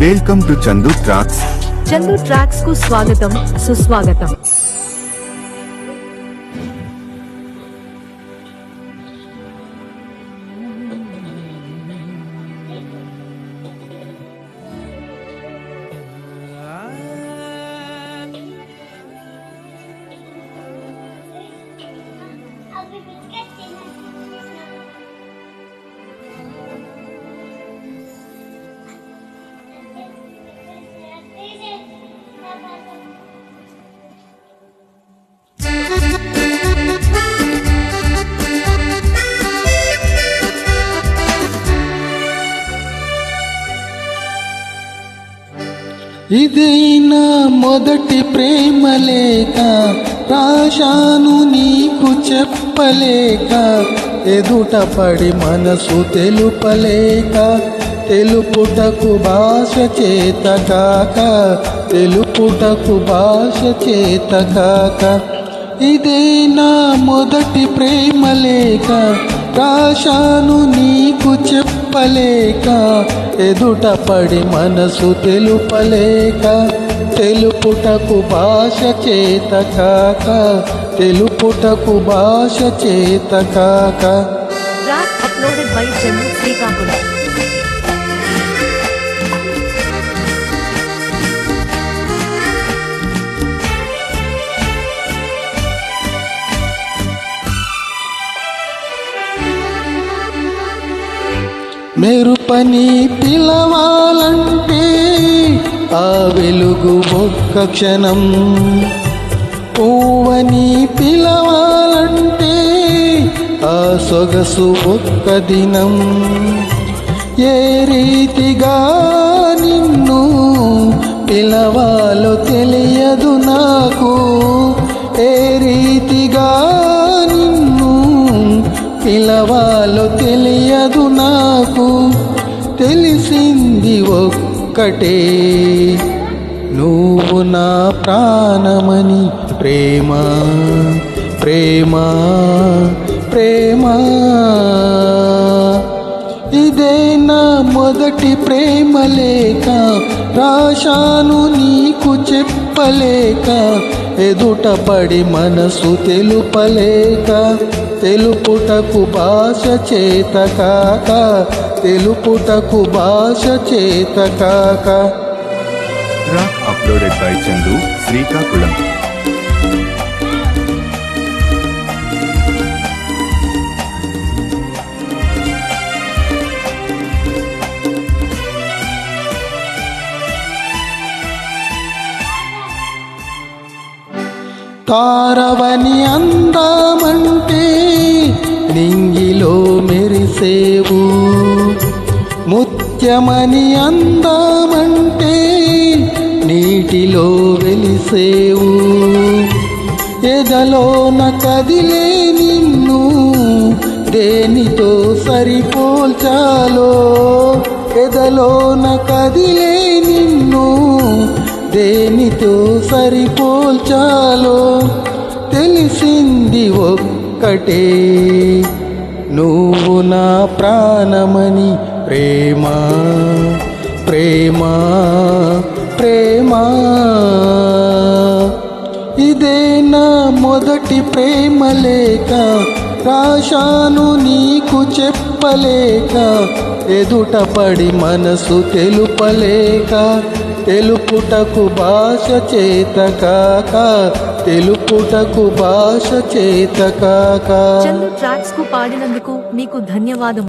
Welcome to Chandu tracks. Chandu tracks కు స్వాగతం, సుస్వాగతం. ఇదైనా మొదటి ప్రేమ లేక రాశాను నీకు చెప్పలేక, ఎదుట పడి మనసు తెలుపలేక, తెలుపుటకు భాష చేత కాక, తెలుపుటకు భాష చేత కాక. ఇదేనా మొదటి ప్రేమ లేక రాశాను నీకు చెప్పలేక, ఎదుట పడి మనసు తెలుపలేక, తెలుపుటకు భాష చేత కాక, తెలుపుటకు భాష చేత కాక. Track uploaded by Chandu Srikakulam. మెరుపని పిలవాలంటే ఆ వెలుగు ఒక్క క్షణం, పువ్వని పిలవాలంటే ఆ సొగసు ఒక్క దినం. ఏ రీతిగా నిన్ను పిలవాలో తెలియదు నాకు, ఏ రీతిగా నిన్ను పిలవాలో తెలియదు నాకు. తెలిసింది ఒక్కటే, నువ్వు నా ప్రాణమని. ప్రేమ ప్రేమ ప్రేమ, ఇదే నా మొదటి ప్రేమ లేక రాశాను నీకు చెప్పలేక, ఎదుట పడి మనసు తెలుపలేక, తెలుపుటకు భాష చేత కాక, తెలుపుటకు భాష చేత కాక. Track uploaded by Chandu Srikakulam. తారవని అందామంటే నింగిలో మెరిసేవు, ముత్యమని అందామంటే నీటిలో వెలిసేవు. ఎదలోన కదిలే నిన్ను దేనితో సరిపోల్చాలో, ఎదలోన కదిలే నిన్ను దేనితో సరిపోల్చాలో. తెలిసింది ఒక్కటే, నువ్వు నా ప్రాణమని. ప్రేమ ప్రేమ ప్రేమ, ఇదే నా మొదటి ప్రేమ లేక రాశాను నీకు చెప్పలేక, ఎదుట పడి మనసు తెలుపలేక, తెలుపుటకు భాష చేత కాక, తెలుపుటకు భాష చేత కాక. చందు ట్రాక్స్ కు పాడినందుకు మీకు ధన్యవాదం.